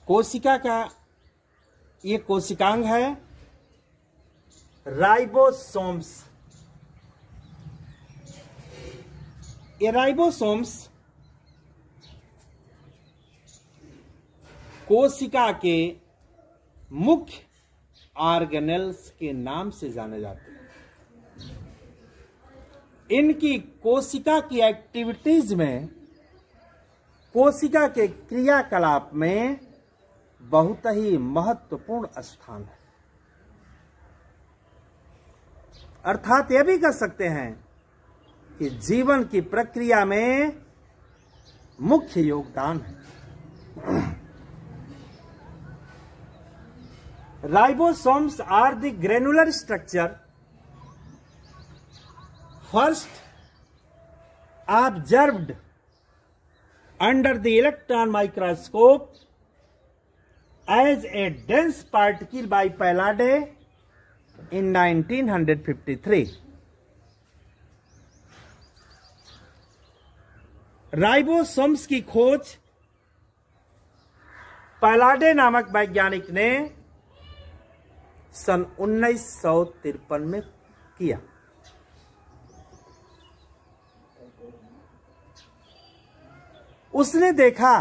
कोशिका का ये कोशिकांग है राइबोसोम्स। ये राइबोसोम्स कोशिका के मुख्य ऑर्गेनेल्स के नाम से जाने जाते हैं। इनकी कोशिका की एक्टिविटीज में, कोशिका के क्रियाकलाप में बहुत ही महत्वपूर्ण स्थान है। अर्थात यह भी कह सकते हैं कि जीवन की प्रक्रिया में मुख्य योगदान है। Ribosomes are the granular structure first observed under the electron microscope as a dense particle by Pallade in 1953. Ribosomes की खोज पैलाडे नामक वैज्ञानिक ने सन 1953 में किया। उसने देखा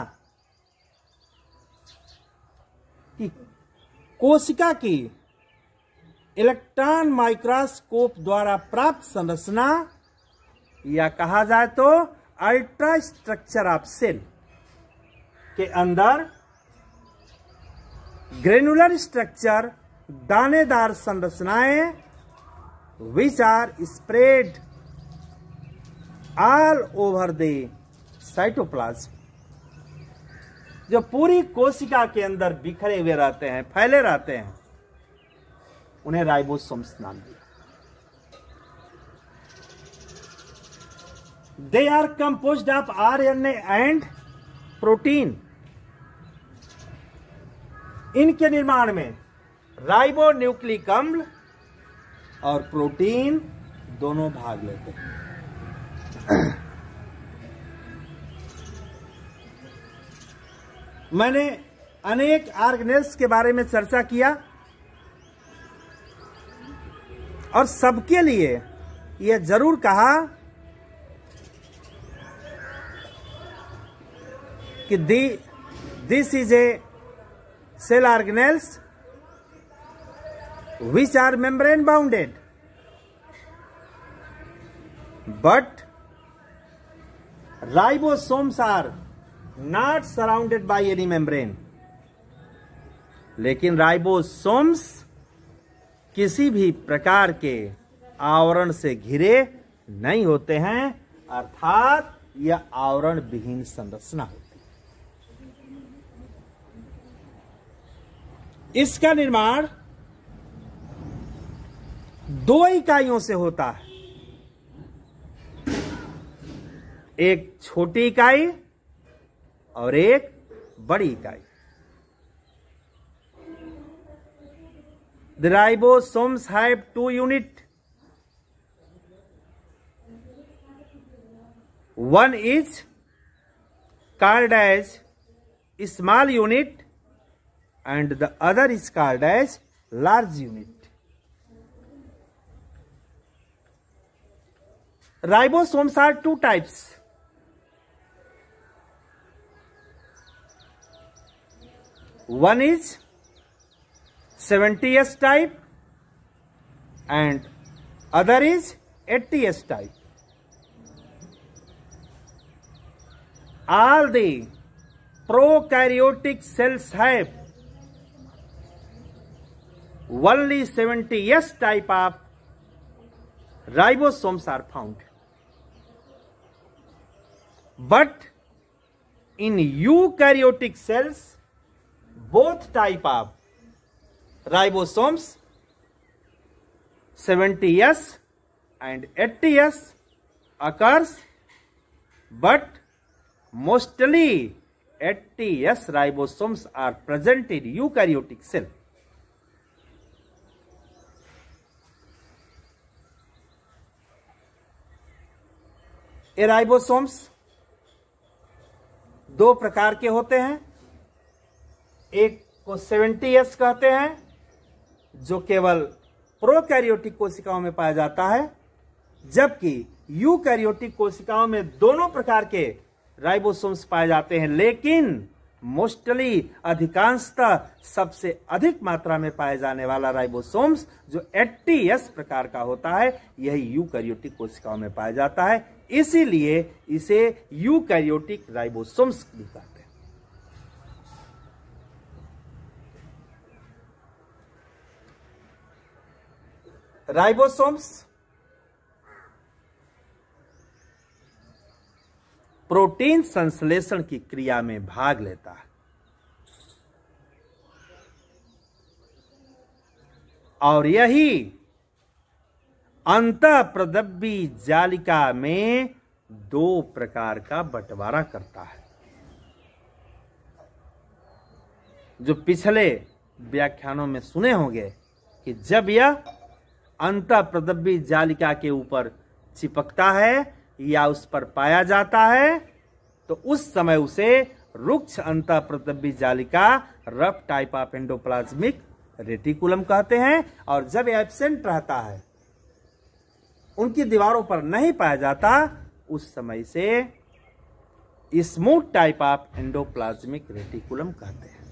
कि कोशिका की इलेक्ट्रॉन माइक्रोस्कोप द्वारा प्राप्त संरचना, या कहा जाए तो अल्ट्रा स्ट्रक्चर ऑफ सेल के अंदर ग्रेनुलर स्ट्रक्चर, दानेदार संरचनाएं, which are spread all over the cytoplasm, जो पूरी कोशिका के अंदर बिखरे हुए रहते हैं, फैले रहते हैं, उन्हें राइबोसोम्स नाम दिया। They are composed of RNA and protein. इनके निर्माण में राइबो न्यूक्लिक अम्ल और प्रोटीन दोनों भाग लेते हैं। मैंने अनेक ऑर्गेनेल्स के बारे में चर्चा किया और सबके लिए यह जरूर कहा कि this is a cell organelles which are membrane bounded, but ribosomes are not surrounded by any membrane. लेकिन राइबोसोम्स किसी भी प्रकार के आवरण से घिरे नहीं होते हैं, अर्थात यह आवरण विहीन संरचना होती है। इसका निर्माण दो इकाइयों से होता है, एक छोटी इकाई और एक बड़ी इकाई। The ribosomes have two units. One is called as small unit and the other is called as large unit. Ribosomes are two types. One is 70S type and other is 80S type. All the prokaryotic cells have only 70S type of ribosomes are found. But in eukaryotic cells, both type of ribosomes 70S and 80S occurs, but mostly 80S ribosomes are present in eukaryotic cell. ये ribosomes दो प्रकार के होते हैं। एक को 70S कहते हैं, जो केवल प्रोकैरियोटिक कोशिकाओं में पाया जाता है, जबकि यूकैरियोटिक कोशिकाओं में दोनों प्रकार के राइबोसोम्स पाए जाते हैं, लेकिन मोस्टली अधिकांशतः सबसे अधिक मात्रा में पाए जाने वाला राइबोसोम्स जो 80S प्रकार का होता है, यही यूकैरियोटिक कोशिकाओं में पाया जाता है। इसीलिए इसे यूकैरियोटिक राइबोसोम्स भी कहते हैं। राइबोसोम्स प्रोटीन संश्लेषण की क्रिया में भाग लेता है और यही अंतःप्रदब्बी जालिका में 2 प्रकार का बंटवारा करता है। जो पिछले व्याख्यानों में सुने होंगे कि जब यह अंतःप्रदब्बी जालिका के ऊपर चिपकता है या उस पर पाया जाता है, तो उस समय उसे रुक्ष अंतःप्रदब्बी जालिका, rough type of endoplasmic reticulum कहते हैं। और जब एब्सेंट रहता है, उनकी दीवारों पर नहीं पाया जाता, उस समय से smooth type of endoplasmic reticulum कहते हैं।